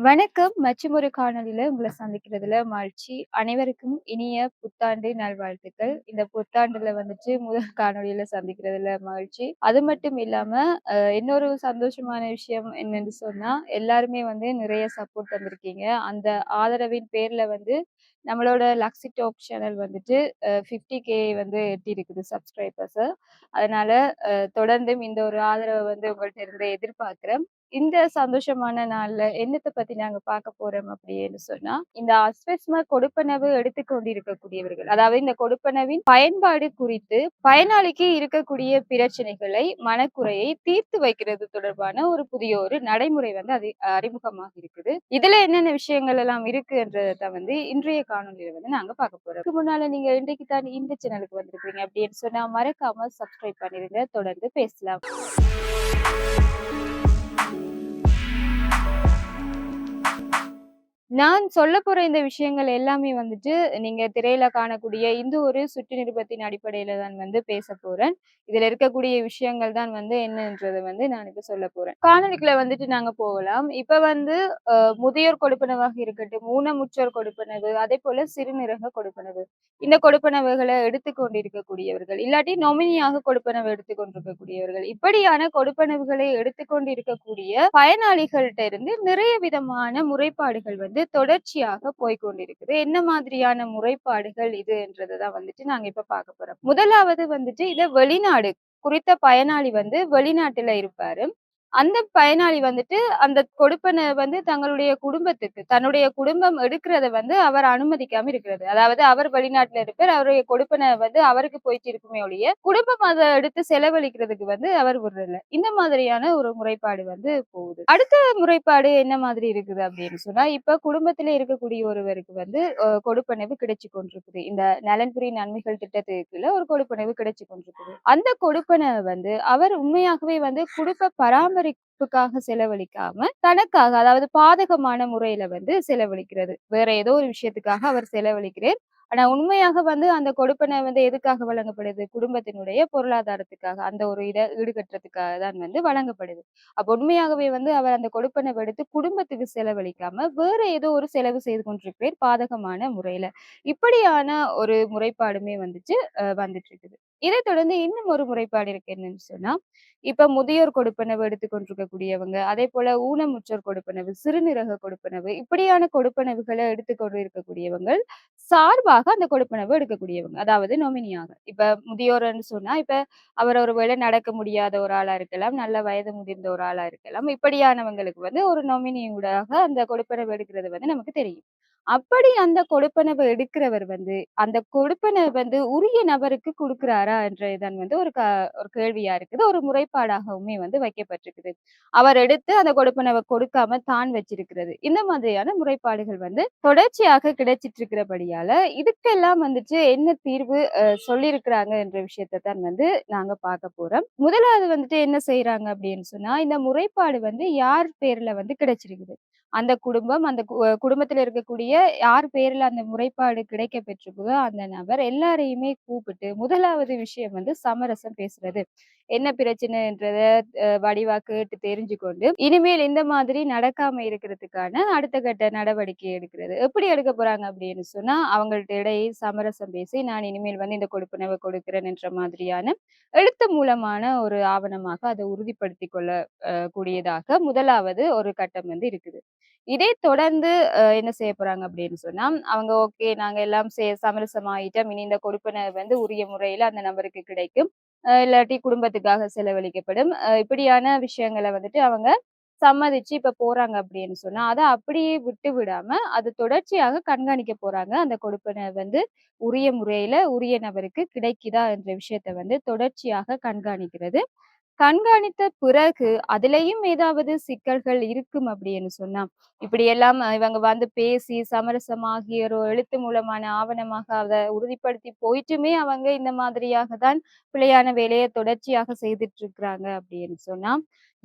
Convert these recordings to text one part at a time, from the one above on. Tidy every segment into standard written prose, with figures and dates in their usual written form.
வணக்கம். மற்றும் ஒரு காணொளியில உங்கள சந்திக்கிறதுல மகிழ்ச்சி. அனைவருக்கும் இனிய புத்தாண்டு நல்வாழ்த்துக்கள். இந்த புத்தாண்டுல வந்துட்டு முதல் காணொளியில சந்திக்கிறதுல மகிழ்ச்சி. அது மட்டும் இல்லாம, இன்னொரு சந்தோஷமான விஷயம் என்னன்னு சொன்னா, எல்லாருமே வந்து நிறைய சப்போர்ட் தந்திருக்கீங்க. அந்த ஆதரவின் பேர்ல வந்து நம்மளோட லக்ஸி டாக் சேனல் வந்துட்டு 50K வந்து எட்டியிருக்குது சப்ஸ்கிரைபர்ஸ. அதனால தொடர்ந்தும் இந்த ஒரு ஆதரவ வந்து உங்கள்ட்ட இருந்து எதிர்பார்க்கிறேன். இந்த சந்தோஷமான நாள்ல என்னத்த பத்தி நாங்க பார்க்க போறோம் அப்படின்னு சொன்னா, இந்த அஸ்வஸ்ம கொடுப்பனவு எடுத்துக் கொண்டிருக்கக்கூடியவர்கள். அதாவது இந்த கொடுப்பனவின் பயன்பாடு குறித்து பயனாளிக்கு இருக்கக்கூடிய பிரச்சனைகளை, மனக்குறையை தீர்த்து வைக்கிறது தொடர்பான ஒரு புதிய ஒரு நடைமுறை வந்து அது அறிமுகமாக இருக்குது. இதுல என்னென்ன விஷயங்கள் எல்லாம் இருக்குன்றத தான் வந்து இன்றைய காணொளியில வந்து நாங்க பார்க்க போறோம். இதுக்கு முன்னால நீங்க இன்றைக்கு தான் இந்த சேனலுக்கு வந்திருக்கீங்க அப்படின்னு சொன்னா மறக்காம சப்ஸ்கிரைப் பண்ணிருங்க. தொடர்ந்து பேசலாம். நான் சொல்லப்போற இந்த விஷயங்கள் எல்லாமே வந்துட்டு, நீங்க திரையில காணக்கூடிய இந்த ஒரு சுற்று நிருபத்தின் அடிப்படையில தான் வந்து பேசப் போறேன். இதுல இருக்கக்கூடிய விஷயங்கள் தான் வந்து என்னன்றத வந்து நான் இப்ப சொல்லப் போறேன். காணொளிக்குள்ள வந்துட்டு நாங்க போகலாம். இப்ப வந்து முதியோர் கொடுப்பனவாக இருக்கட்டும், ஊனமுற்றோர் கொடுப்பனவு, அதேபோல சிறுநீரக கொடுப்பனவு. இந்த கொடுப்பனவுகள எடுத்துக் கொண்டிருக்கக்கூடியவர்கள், இல்லாட்டி நொமினியாக கொடுப்பனவு எடுத்துக் கொண்டிருக்கக்கூடியவர்கள், இப்படியான கொடுப்பனவுகளை எடுத்துக் கொண்டிருக்கக்கூடிய பயனாளிகள்ட்ட இருந்து நிறைய விதமான முறைப்பாடுகள் வந்து தொடர்ச்சியாக போய்க்கொண்டிருக்குது. என்ன மாதிரியான முறைப்பாடுகள் இதுன்றத வந்துட்டு நாங்க இப்ப பார்க்க போறோம். முதலாவது வந்துட்டு இத வெளிநாடு குறித்த பயனாளி வந்து வெளிநாட்டுல இருப்பாரு. அந்த பயனாளி வந்துட்டு அந்த கொடுப்பன வந்து தங்களுடைய குடும்பத்துக்கு, தன்னுடைய குடும்பம் எடுக்கிறத வந்து அவர் அனுமதிக்காம இருக்கிறது. அதாவது அவர் வெளிநாட்டுல இருப்பார். அவருடைய கொடுப்பன வந்து அவருக்கு போயிட்டு இருக்குமே ஒழிய, குடும்பம் அத எடுத்து செலவழிக்கிறதுக்கு வந்து அவர் விடுறதில்ல. இந்த மாதிரியான ஒரு முறைப்பாடு வந்து போகுது. அடுத்த முறைப்பாடு என்ன மாதிரி இருக்குது அப்படின்னு சொன்னா, இப்ப குடும்பத்திலே இருக்கக்கூடிய ஒருவருக்கு வந்து கொடுப்பனவு கிடைச்சு கொண்டிருக்குது. இந்த நலன்புரி நன்மைகள் திட்டத்துக்கு கீழ ஒரு கொடுப்பனவு கிடைச்சு கொண்டிருக்குது. அந்த கொடுப்பனவ வந்து அவர் உண்மையாகவே வந்து குடும்ப பராமரிப்புக்காக செலவழிக்காம, தனக்காக அதாவது பாதகமான முறையில வந்து செலவழிக்கிறது. வேற ஏதோ ஒரு விஷயத்துக்காக அவர் செலவழிக்கிறார். ஆனா உண்மையாக வந்து அந்த கொடுப்பன வந்து எதுக்காக வழங்கப்படுது? குடும்பத்தினுடைய பொருளாதாரத்துக்காக. அந்த ஒரு ஈடுகட்டுறதுக்காக தான் வந்து வழங்கப்படுது. அப்ப உண்மையாகவே வந்து அவர் அந்த கொடுப்பனவ எடுத்து குடும்பத்துக்கு செலவழிக்காம, வேற ஏதோ ஒரு செலவு செய்து கொண்டிருக்கிறார் பாதகமான முறையில. இப்படியான ஒரு முறைப்பாடுமே வந்துட்டு வந்துட்டு இருக்குது. இதைத் தொடர்ந்து இன்னும் ஒரு முறைப்பாடு இருக்கு என்னன்னு சொன்னா, இப்ப முதியோர் கொடுப்பனவு எடுத்துக் கொண்டிருக்கக்கூடியவங்க, அதேபோல ஊனமுற்றோர் கொடுப்பனவு, சிறுநீரக கொடுப்பனவு, இப்படியான கொடுப்பனவுகள எடுத்துக் கொண்டு இருக்கக்கூடியவங்க, சார்பாக அந்த கொடுப்பனவு எடுக்கக்கூடியவங்க. அதாவது நொமினியாக. இப்ப முதியோர்ன்னு சொன்னா, இப்ப அவர் ஒருவேளை நடக்க முடியாத ஒரு ஆளா இருக்கலாம், நல்ல வயது முதிர்ந்த ஒரு ஆளா இருக்கலாம். இப்படியானவங்களுக்கு வந்து ஒரு நொமினி ஊடாக அந்த கொடுப்பனவு எடுக்கிறது வந்து நமக்கு தெரியும். அப்படி அந்த கொடுப்பனவ எடுக்கிறவர் வந்து, அந்த கொடுப்பனவ வந்து உரிய நபருக்கு குடுக்கிறாரா என்றதுதான் வந்து ஒரு கேள்வியா இருக்குது. ஒரு முறைப்பாடாகவுமே வந்து வைக்கப்பட்டிருக்குது. அவர் எடுத்து அந்த கொடுப்பனவ கொடுக்காம தான் வச்சிருக்கிறது. இந்த மாதிரியான முறைப்பாடுகள் வந்து தொடர்ச்சியாக கிடைச்சிட்டு இருக்கிறபடியால, இதுக்கெல்லாம் வந்துட்டு என்ன தீர்வு சொல்லியிருக்கிறாங்க என்ற விஷயத்த தான் வந்து நாங்க பார்க்க போறோம். முதலாவது வந்துட்டு என்ன செய்றாங்க அப்படின்னு சொன்னா, இந்த முறைப்பாடு வந்து யார் பேர்ல வந்து கிடைச்சிருக்குது. அந்த குடும்பம், அந்த குடும்பத்தில இருக்கக்கூடிய யார் பேர்ல அந்த முறைப்பாடு கிடைக்கப் பெற்றிருக்குதோ, அந்த நபர் எல்லாரையுமே கூப்பிட்டு, முதலாவது விஷயம் வந்து சமரசம் பேசுறது. என்ன பிரச்சனைன்றத வடிவா கேட்டு தெரிஞ்சு கொண்டு, இனிமேல் இந்த மாதிரி நடக்காம இருக்கிறதுக்கான அடுத்த கட்ட நடவடிக்கை எடுக்கிறது. எப்படி எடுக்க போறாங்க அப்படின்னு சொன்னா, அவங்கள்ட்ட இடையே சமரசம் பேசி, நான் இனிமேல் வந்து இந்த கொடுப்பனவ கொடுக்கிறேன் என்ற மாதிரியான எழுத்து மூலமான ஒரு ஆவணமாக அதை உறுதிப்படுத்திக் கொள்ள கூடியதாக முதலாவது ஒரு கட்டம் வந்து இருக்குது. இதைத் தொடர்ந்து என்ன செய்ய போறாங்க அப்படின்னு சொன்னா, அவங்க ஓகே நாங்க எல்லாம் சமரசம் ஆயிட்டோம். இனி இந்த கொடுப்பன வந்து உரிய முறையில அந்த நபருக்கு கிடைக்கும். இல்லாட்டி குடும்பத்துக்காக செலவழிக்கப்படும். இப்படியான விஷயங்கள வந்துட்டு அவங்க சம்மதிச்சு இப்ப போறாங்க அப்படின்னு சொன்னா, அத அப்படியே விட்டு விடாம, அது தொடர்ச்சியாக கண்காணிக்க போறாங்க. அந்த கொடுப்பன வந்து உரிய முறையில உரிய நபருக்கு கிடைக்குதா என்ற விஷயத்த வந்து தொடர்ச்சியாக கண்காணிக்கிறது. கண்காணித்த பிறகு, அதிலயும் ஏதாவது சிக்கல்கள் இருக்கும் அப்படின்னு சொன்னா, இப்படியெல்லாம் இவங்க வந்து பேசி சமரசமாகி ஒரு எழுத்து மூலமான ஆவணமாக அத உறுதிப்படுத்தி போயிட்டுமே அவங்க இந்த மாதிரியாக தான் பிழையான வேலைய தொடர்ச்சியாக செய்துட்டு இருக்கிறாங்க அப்படின்னு சொன்னா,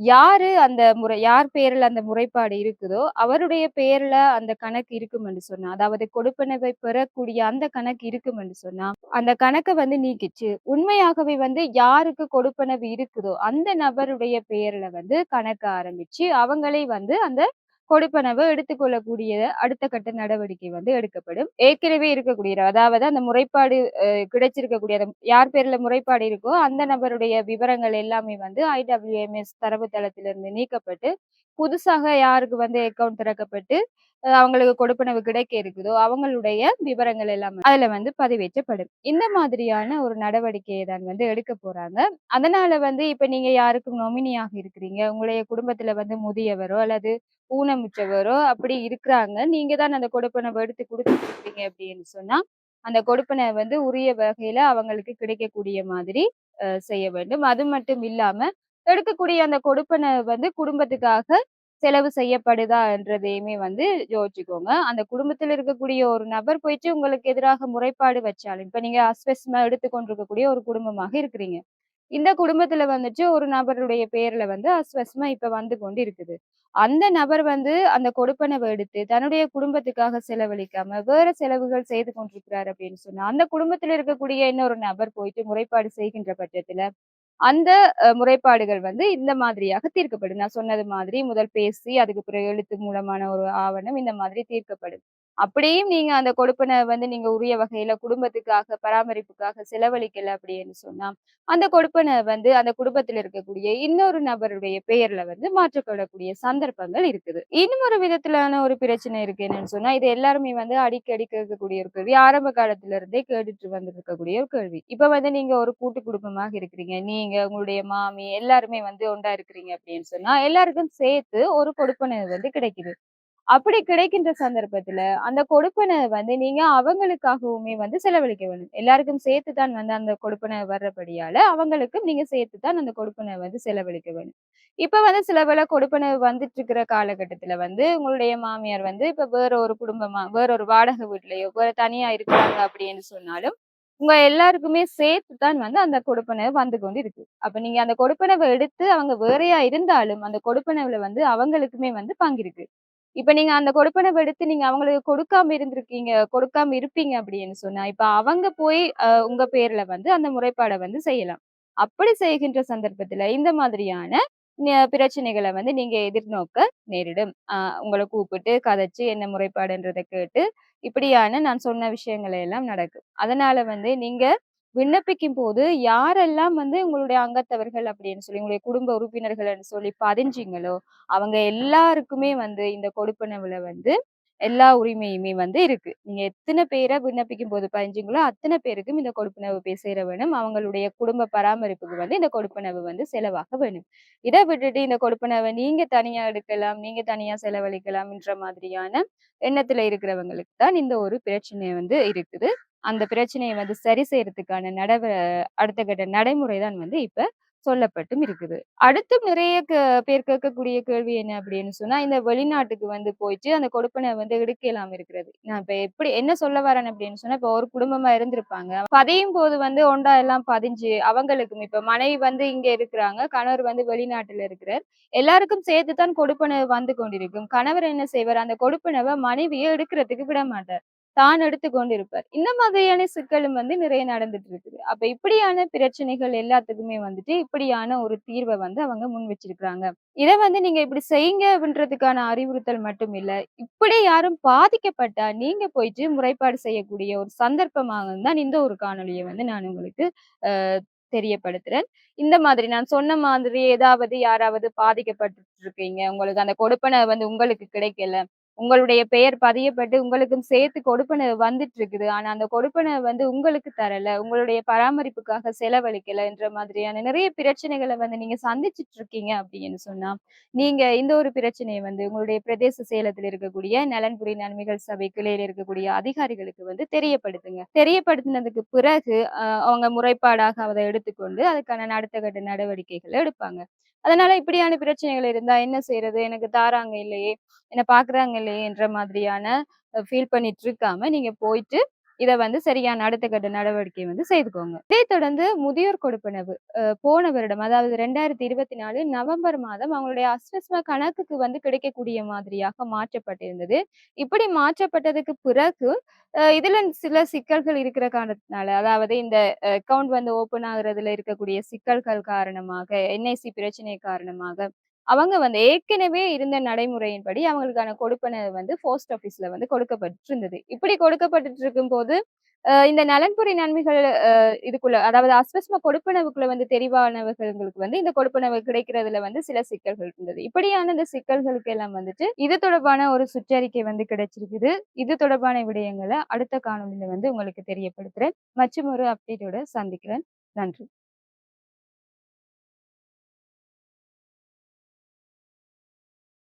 யார் பேர்ல அந்த முறைப்பாடு இருக்குதோ, அவருடைய பேர்ல அந்த கணக்கு இருக்கும் என்று சொன்னா, அதாவது கொடுப்பனவை பெறக்கூடிய அந்த கணக்கு இருக்கும் என்று சொன்னா, அந்த கணக்க வந்து நீக்கிச்சு. உண்மையாகவே வந்து யாருக்கு கொடுப்பனவு இருக்குதோ, அந்த நபருடைய பெயர்ல வந்து கணக்கு ஆரம்பிச்சு, அவங்களே வந்து அந்த கொடுப்பனவ எடுத்துக்கொள்ளக்கூடிய அடுத்த கட்ட நடவடிக்கை வந்து எடுக்கப்படும். ஏற்கனவே இருக்கக்கூடிய அதாவது அந்த முறைப்பாடு கிடைச்சிருக்கக்கூடிய யார் பேர்ல முறைப்பாடு இருக்கோ, அந்த நபருடைய விவரங்கள் எல்லாமே வந்து IWMS தரவுத்தளத்திலிருந்து நீக்கப்பட்டு, புதுசாக யாருக்கு வந்து அக்கவுண்ட் திறக்கப்பட்டு, அவங்களுக்கு கொடுப்பனவு கிடைக்க இருக்குதோ, அவங்களுடைய விவரங்கள் எல்லாமே அதுல வந்து பதிவேற்றப்படும். இந்த மாதிரியான ஒரு நடவடிக்கைய தான் வந்து எடுக்க போறாங்க. அதனால வந்து இப்ப நீங்க யாருக்கும் நொமினியாக இருக்கிறீங்க. உங்களுடைய குடும்பத்துல வந்து முதியவரோ அல்லது ஊனமுற்றவரோ அப்படி இருக்கிறாங்க. நீங்க தான் அந்த கொடுப்பனவ எடுத்து குடுத்துட்டு இருக்கீங்க அப்படின்னு சொன்னா, அந்த கொடுப்பன வந்து உரிய வகையில அவங்களுக்கு கிடைக்கக்கூடிய மாதிரி செய்ய வேண்டும். அது மட்டும் இல்லாம, எடுக்கக்கூடிய அந்த கொடுப்பன வந்து குடும்பத்துக்காக செலவு செய்யப்படுதா என்றதையுமே வந்து யோசிச்சுக்கோங்க. அந்த குடும்பத்தில இருக்கக்கூடிய ஒரு நபர் போயிட்டு உங்களுக்கு எதிராக முறைப்பாடு வச்சாலும், இப்ப நீங்க அஸ்வஸ்மா எடுத்துக் கொண்டிருக்கக்கூடிய ஒரு குடும்பமாக இருக்கிறீங்க. இந்த குடும்பத்துல வந்துட்டு ஒரு நபருடைய பேர்ல வந்து அஸ்வஸ்மா இப்ப வந்து கொண்டு இருக்குது. அந்த நபர் வந்து அந்த கொடுப்பனவ எடுத்து தன்னுடைய குடும்பத்துக்காக செலவழிக்காம வேற செலவுகள் செய்து கொண்டிருக்கிறார் அப்படின்னு சொன்னா, அந்த குடும்பத்தில இருக்கக்கூடிய இன்னொரு நபர் போயிட்டு முறைப்பாடு செய்கின்ற பட்சத்துல அந்த முறைப்பாடுகள் வந்து இந்த மாதிரியாக தீர்க்கப்படும். நான் சொன்னது மாதிரி முதல் பேசி, அதுக்கு பிறகு எழுத்து மூலமான ஒரு ஆவணம் இந்த மாதிரி தீர்க்கப்படும். அப்படியும் நீங்க அந்த கொடுப்பன வந்து நீங்க உரிய வகையில குடும்பத்துக்காக, பராமரிப்புக்காக செலவழிக்கல அப்படின்னு சொன்னா, அந்த கொடுப்பன வந்து அந்த குடும்பத்தில இருக்கக்கூடிய இன்னொரு நபருடைய பெயர்ல வந்து மாற்றப்படக்கூடிய சந்தர்ப்பங்கள் இருக்குது. இன்னும் ஒரு விதத்திலான ஒரு பிரச்சனை இருக்கு என்னன்னு சொன்னா, இது எல்லாருமே வந்து அடிக்கடி கேட்கக்கூடிய ஒரு கேள்வி. ஆரம்ப காலத்துல இருந்தே கேட்டுட்டு வந்துருக்கக்கூடிய ஒரு கேள்வி. இப்ப வந்து நீங்க ஒரு கூட்டு குடும்பமாக இருக்கிறீங்க. நீங்க, உங்களுடைய மாமி எல்லாருமே வந்து ஒன்றா இருக்கிறீங்க அப்படின்னு சொன்னா, எல்லாருக்கும் சேர்த்து ஒரு கொடுப்பனை வந்து கிடைக்குது. அப்படி கிடைக்கின்ற சந்தர்ப்பத்துல, அந்த கொடுப்பன வந்து நீங்க அவங்களுக்காகவுமே வந்து செலவழிக்க வேணும். எல்லாருக்கும் சேர்த்து தான் வந்து அந்த கொடுப்பன வர்றபடியால, அவங்களுக்கும் நீங்க சேர்த்து தான் அந்த கொடுப்பன வந்து செலவழிக்க வேணும். இப்ப வந்து சில வேளை கொடுப்பன வந்துட்டு இருக்கிற காலகட்டத்துல வந்து, உங்களுடைய மாமியார் வந்து இப்ப வேற ஒரு குடும்பமா, வேற ஒரு வாடகை வீட்லயோ, வேற தனியா இருக்கிறாங்க அப்படின்னு சொன்னாலும், உங்க எல்லாருக்குமே சேர்த்து தான் வந்து அந்த கொடுப்பன வந்து கொண்டு இருக்கு. அப்ப நீங்க அந்த கொடுப்பனவ எடுத்து அவங்க வேறையா இருந்தாலும், அந்த கொடுப்பனவுல வந்து அவங்களுக்குமே வந்து பங்கு இருக்கு. இப்ப நீங்க அந்த கொடுப்பனவ எடுத்து நீங்க அவங்களுக்கு கொடுக்காம இருப்பீங்க அப்படின்னு சொன்னா, இப்ப அவங்க போய் உங்க பேர்ல வந்து அந்த முறைப்பாட வந்து செய்யலாம். அப்படி செய்கின்ற சந்தர்ப்பத்துல இந்த மாதிரியான பிரச்சனைகள வந்து நீங்க எதிர்நோக்க நேரிடும். உங்கள கூப்பிட்டு கதைச்சு என்ன முறைப்பாடுன்றத கேட்டு, இப்படியான நான் சொன்ன விஷயங்கள் எல்லாம் நடக்கும். அதனால வந்து நீங்க விண்ணப்பிக்கும்போது யாரெல்லாம் வந்து உங்களுடைய அங்கத்தவர்கள் அப்படின்னு சொல்லி, உங்களுடைய குடும்ப உறுப்பினர்கள்ன்னு சொல்லி பதிஞ்சீங்களோ, அவங்க எல்லாருக்குமே வந்து இந்த கொடுப்பனவுல வந்து எல்லா உரிமையுமே வந்து இருக்கு. நீங்க எத்தன பேர விண்ணப்பிக்கும்போது பதிஞ்சீங்களோ, அத்தன பேருக்கும் இந்த கொடுப்பனவு போய் சேர வேணும். அவங்களுடைய குடும்ப பராமரிப்புக்கு வந்து இந்த கொடுப்பனவு வந்து செலவாக வேணும். இத விட்டுட்டு இந்த கொடுப்பனவ நீங்க தனியா எடுக்கலாம், நீங்க தனியா செலவழிக்கலாம்ன்ற மாதிரியான எண்ணத்துல இருக்கிறவங்களுக்கு தான் இந்த ஒரு பிரச்சனை வந்து இருக்குது. அந்த பிரச்சனைய வந்து சரி செய்யறதுக்கான அடுத்த கட்ட நடைமுறை தான் வந்து இப்ப சொல்லப்பட்டும் இருக்குது. அடுத்தும் நிறைய பேர் கேட்கக்கூடிய கேள்வி என்ன அப்படின்னு சொன்னா, இந்த வெளிநாட்டுக்கு வந்து போயிட்டு அந்த கொடுப்பன வந்து எடுக்கலாம் இருக்கிறது. நான் இப்ப என்ன சொல்ல வரேன் அப்படின்னு சொன்னா, இப்ப ஒரு குடும்பமா இருந்திருப்பாங்க. பதியும் போது வந்து ஒண்டா எல்லாம் பதிஞ்சு அவங்களுக்கும் இப்ப மனைவி வந்து இங்க இருக்கிறாங்க. கணவர் வந்து வெளிநாட்டுல இருக்கிறார். எல்லாருக்கும் சேர்த்து தான் கொடுப்பனவு வந்து கொண்டிருக்கும். கணவர் என்ன செய்வார்? அந்த கொடுப்பனவ மனைவிய எடுக்கிறதுக்கு விட மாட்டார். தான் எடுத்துக் கொண்டிருப்பார். இந்த மாதிரியான சிக்கலும் வந்து நிறைய நடந்துட்டு இருக்குது. அப்ப இப்படியான பிரச்சனைகள் எல்லாத்துக்குமே வந்துட்டு, இப்படியான ஒரு தீர்வ வந்து அவங்க முன் வச்சிருக்கிறாங்க. இத வந்து நீங்க இப்படி செய்யுங்க அப்படின்றதுக்கான அறிவுறுத்தல் மட்டும் இல்ல. இப்படி யாரும் பாதிக்கப்பட்டா, நீங்க போயிட்டு முறைப்பாடு செய்யக்கூடிய ஒரு சந்தர்ப்பமாக தான் இந்த ஒரு காணொளிய வந்து நான் உங்களுக்கு அ தெரியப்படுத்துறேன். இந்த மாதிரி நான் சொன்ன மாதிரி ஏதாவது யாராவது பாதிக்கப்பட்டுட்டு இருக்கீங்க. உங்களுக்கு அந்த கொடுப்பன வந்து உங்களுக்கு கிடைக்கல. உங்களுடைய பெயர் பதியப்பட்டு உங்களுக்கும் சேர்த்து கொடுப்பன வந்துட்டு இருக்குது. ஆனா அந்த கொடுப்பன வந்து உங்களுக்கு தரல. உங்களுடைய பராமரிப்புக்காக செலவழிக்கல என்ற மாதிரியான நிறைய பிரச்சனைகள வந்து நீங்க சந்திச்சுட்டு இருக்கீங்க அப்படின்னு சொன்னா, நீங்க இந்த ஒரு பிரச்சனைய வந்து உங்களுடைய பிரதேச செயலகத்துல இருக்கக்கூடிய நலன்புரி நன்மைகள் சபை கிளையில இருக்கக்கூடிய அதிகாரிகளுக்கு வந்து தெரியப்படுத்துங்க. தெரியப்படுத்தினதுக்கு பிறகு அவங்க முறைப்பாடாக அத எடுத்துக்கொண்டு அதுக்கான அடுத்த கட்ட நடவடிக்கைகள எடுப்பாங்க. அதனால இப்படியான பிரச்சனைகள் இருந்தா என்ன செய்றது? எனக்கு தாராங்க இல்லையே! என்ன பார்க்குறாங்க இல்லையேன்ற மாதிரியான ஃபீல் பண்ணிட்டு இருக்காம, நீங்க போயிட்டு இத வந்து சரியான அடுத்த கட்ட நடவடிக்கை வந்து செய்துக்கோங்க. இதைத் தொடர்ந்து முதியோர் கொடுப்பனவு போன வருடம் அதாவது 2024 நவம்பர் மாதம் அவங்களுடைய அஸ்வஸ்ம கணக்குக்கு வந்து கிடைக்கக்கூடிய மாதிரியாக மாற்றப்பட்டிருந்தது. இப்படி மாற்றப்பட்டதுக்கு பிறகு இதுல சில சிக்கல்கள் இருக்கிற காரணத்தினால, அதாவது இந்த அக்கவுண்ட் வந்து ஓப்பன் ஆகுறதுல இருக்கக்கூடிய சிக்கல்கள் காரணமாக, என்ஐசி பிரச்சனை காரணமாக அவங்க வந்து ஏற்கனவே இருந்த நடைமுறையின்படி அவங்களுக்கான கொடுப்பன வந்து போஸ்ட் ஆஃபீஸ்ல வந்து கொடுக்கப்பட்டிருந்தது. இப்படி கொடுக்கப்பட்டுட்டு இருக்கும்போது, இந்த நலன்புரி நன்மைகள் இதுக்குள்ள அதாவது அஸ்வஸ்ம கொடுப்பனவுக்குள்ள வந்து தெரிவானவர்களுக்கு வந்து இந்த கொடுப்பனவு கிடைக்கிறதுல வந்து சில சிக்கல்கள் இருந்தது. இப்படியான இந்த சிக்கல்களுக்கு எல்லாம் வந்துட்டு இது தொடர்பான ஒரு சுற்றறிக்கை வந்து கிடைச்சிருக்குது. இது தொடர்பான விடயங்கள அடுத்த காணொளியில வந்து உங்களுக்கு தெரியப்படுத்துறேன். மற்றும் ஒரு அப்டேட்டோட சந்திக்கிறேன். நன்றி.